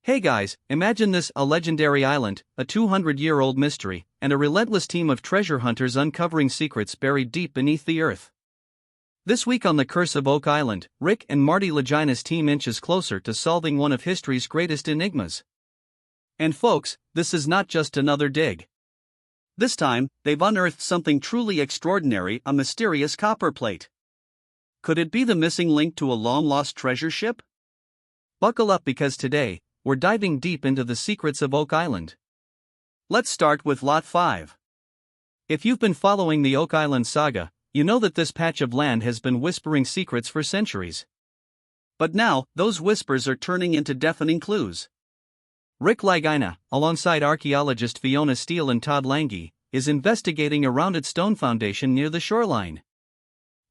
Hey guys, imagine this: a legendary island, a 200-year-old mystery, and a relentless team of treasure hunters uncovering secrets buried deep beneath the earth. This week on The Curse of Oak Island, Rick and Marty Legina's team inches closer to solving one of history's greatest enigmas. And folks, this is not just another dig. This time, they've unearthed something truly extraordinary: a mysterious copper plate. Could it be the missing link to a long-lost treasure ship? Buckle up, because today, we're diving deep into the secrets of Oak Island. Let's start with Lot 5. If you've been following the Oak Island saga, you know that this patch of land has been whispering secrets for centuries. But now, those whispers are turning into deafening clues. Rick Legina, alongside archaeologist Fiona Steele and Todd Lange, is investigating a rounded stone foundation near the shoreline.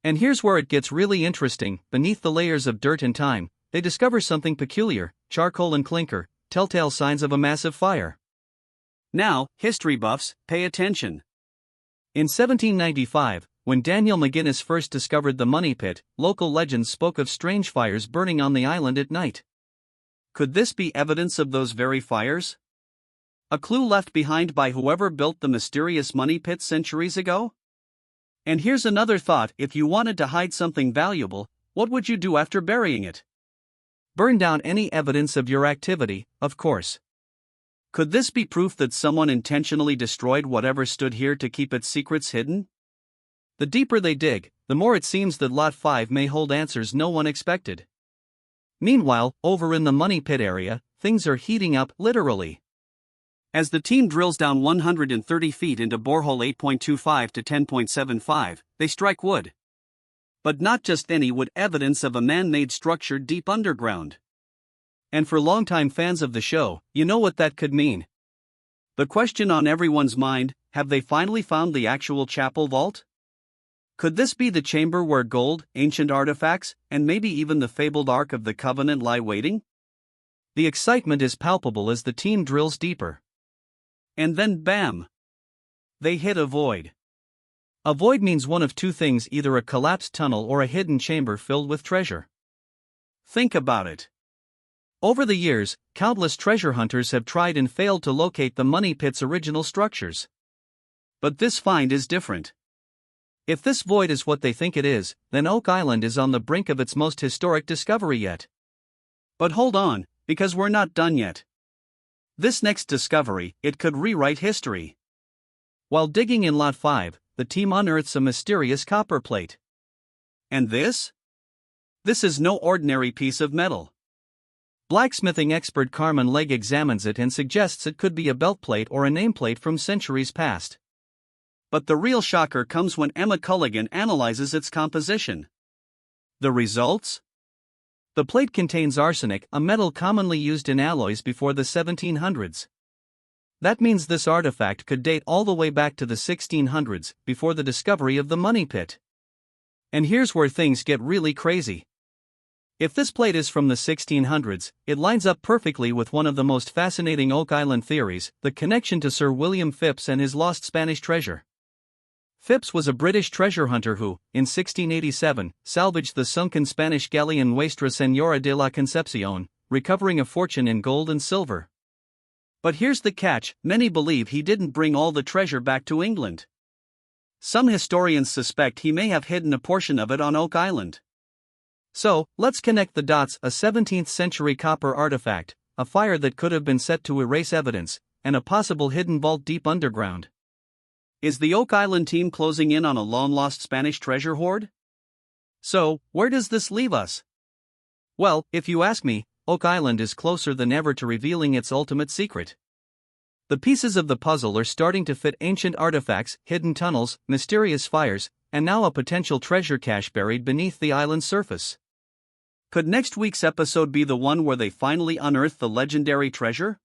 And here's where it gets really interesting: beneath the layers of dirt and time, they discover something peculiar: charcoal and clinker, telltale signs of a massive fire. Now, history buffs, pay attention. In 1795, when Daniel McGinnis first discovered the money pit, local legends spoke of strange fires burning on the island at night. Could this be evidence of those very fires? A clue left behind by whoever built the mysterious money pit centuries ago? And here's another thought: if you wanted to hide something valuable, what would you do after burying it? Burn down any evidence of your activity, of course. Could this be proof that someone intentionally destroyed whatever stood here to keep its secrets hidden? The deeper they dig, the more it seems that Lot 5 may hold answers no one expected. Meanwhile, over in the money pit area, things are heating up, literally. As the team drills down 130 feet into borehole 8.25 to 10.75, they strike wood. But not just any wood, evidence of a man-made structure deep underground. And for longtime fans of the show, you know what that could mean. The question on everyone's mind: have they finally found the actual chapel vault? Could this be the chamber where gold, ancient artifacts, and maybe even the fabled Ark of the Covenant lie waiting? The excitement is palpable as the team drills deeper. And then bam! They hit a void. A void means one of two things: either a collapsed tunnel or a hidden chamber filled with treasure. Think about it. Over the years, countless treasure hunters have tried and failed to locate the money pit's original structures. But this find is different. If this void is what they think it is, then Oak Island is on the brink of its most historic discovery yet. But hold on, because we're not done yet. This next discovery, it could rewrite history. While digging in Lot 5, the team unearths a mysterious copper plate. And this? This is no ordinary piece of metal. Blacksmithing expert Carmen Legg examines it and suggests it could be a belt plate or a nameplate from centuries past. But the real shocker comes when Emma Culligan analyzes its composition. The results? The plate contains arsenic, a metal commonly used in alloys before the 1700s. That means this artifact could date all the way back to the 1600s, before the discovery of the money pit. And here's where things get really crazy. If this plate is from the 1600s, it lines up perfectly with one of the most fascinating Oak Island theories: the connection to Sir William Phipps and his lost Spanish treasure. Phipps was a British treasure hunter who, in 1687, salvaged the sunken Spanish galleon Nuestra Señora de la Concepción, recovering a fortune in gold and silver. But here's the catch: many believe he didn't bring all the treasure back to England. Some historians suspect he may have hidden a portion of it on Oak Island. So, let's connect the dots: a 17th century copper artifact, a fire that could have been set to erase evidence, and a possible hidden vault deep underground. Is the Oak Island team closing in on a long-lost Spanish treasure hoard? So, where does this leave us? Well, if you ask me, Oak Island is closer than ever to revealing its ultimate secret. The pieces of the puzzle are starting to fit: ancient artifacts, hidden tunnels, mysterious fires, and now a potential treasure cache buried beneath the island's surface. Could next week's episode be the one where they finally unearth the legendary treasure?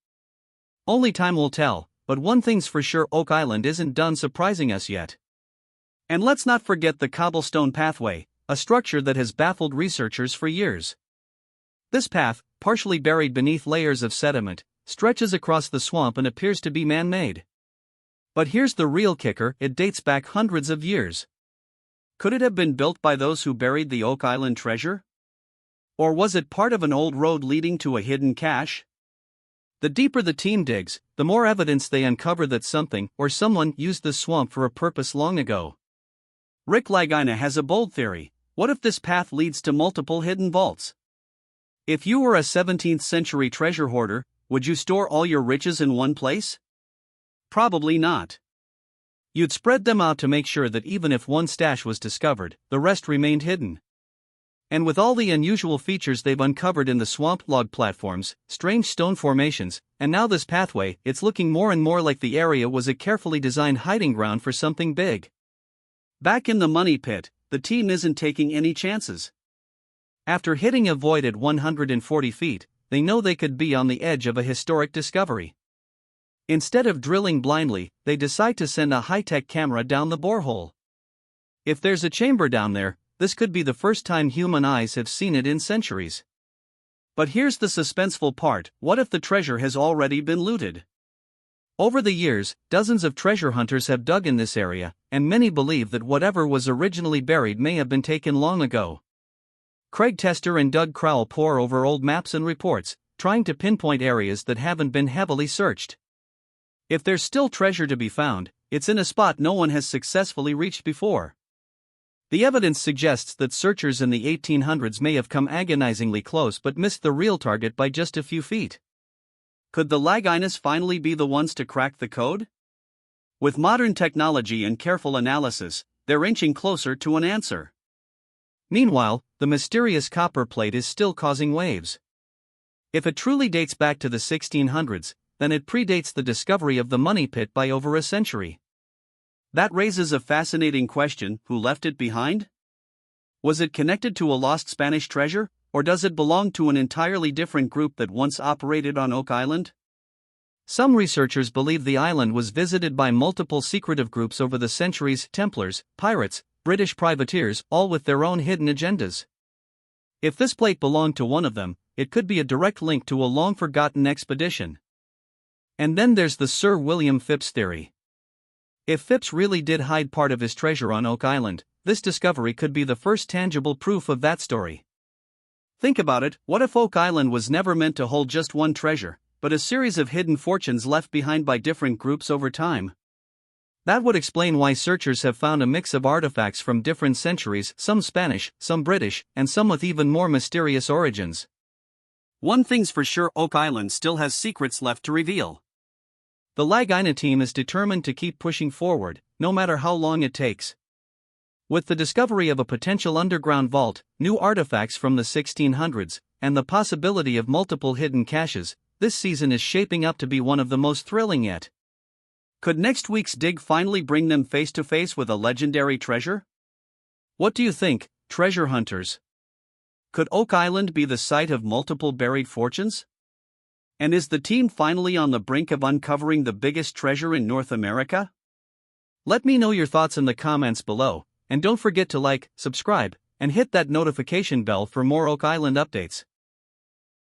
Only time will tell, but one thing's for sure: Oak Island isn't done surprising us yet. And let's not forget the cobblestone pathway, a structure that has baffled researchers for years. This path, partially buried beneath layers of sediment, stretches across the swamp and appears to be man-made. But here's the real kicker: it dates back hundreds of years. Could it have been built by those who buried the Oak Island treasure? Or was it part of an old road leading to a hidden cache? The deeper the team digs, the more evidence they uncover that something or someone used this swamp for a purpose long ago. Rick Lagina has a bold theory. What if this path leads to multiple hidden vaults? If you were a 17th century treasure hoarder, would you store all your riches in one place? Probably not. You'd spread them out to make sure that even if one stash was discovered, the rest remained hidden. And with all the unusual features they've uncovered in the swamp, log platforms, strange stone formations, and now this pathway, it's looking more and more like the area was a carefully designed hiding ground for something big. Back in the money pit, the team isn't taking any chances. After hitting a void at 140 feet, they know they could be on the edge of a historic discovery. Instead of drilling blindly, they decide to send a high-tech camera down the borehole. If there's a chamber down there, this could be the first time human eyes have seen it in centuries. But here's the suspenseful part: what if the treasure has already been looted? Over the years, dozens of treasure hunters have dug in this area, and many believe that whatever was originally buried may have been taken long ago. Craig Tester and Doug Crowell pore over old maps and reports, trying to pinpoint areas that haven't been heavily searched. If there's still treasure to be found, it's in a spot no one has successfully reached before. The evidence suggests that searchers in the 1800s may have come agonizingly close but missed the real target by just a few feet. Could the Laginas finally be the ones to crack the code? With modern technology and careful analysis, they're inching closer to an answer. Meanwhile, the mysterious copper plate is still causing waves. If it truly dates back to the 1600s, then it predates the discovery of the money pit by over a century. That raises a fascinating question: who left it behind? Was it connected to a lost Spanish treasure, or does it belong to an entirely different group that once operated on Oak Island? Some researchers believe the island was visited by multiple secretive groups over the centuries: Templars, pirates, British privateers, all with their own hidden agendas. If this plate belonged to one of them, it could be a direct link to a long-forgotten expedition. And then there's the Sir William Phipps theory. If Phipps really did hide part of his treasure on Oak Island, this discovery could be the first tangible proof of that story. Think about it: what if Oak Island was never meant to hold just one treasure, but a series of hidden fortunes left behind by different groups over time? That would explain why searchers have found a mix of artifacts from different centuries, some Spanish, some British, and some with even more mysterious origins. One thing's for sure: Oak Island still has secrets left to reveal. The Lagina team is determined to keep pushing forward, no matter how long it takes. With the discovery of a potential underground vault, new artifacts from the 1600s, and the possibility of multiple hidden caches, this season is shaping up to be one of the most thrilling yet. Could next week's dig finally bring them face to face with a legendary treasure? What do you think, treasure hunters? Could Oak Island be the site of multiple buried fortunes? And is the team finally on the brink of uncovering the biggest treasure in North America? Let me know your thoughts in the comments below, and don't forget to like, subscribe, and hit that notification bell for more Oak Island updates.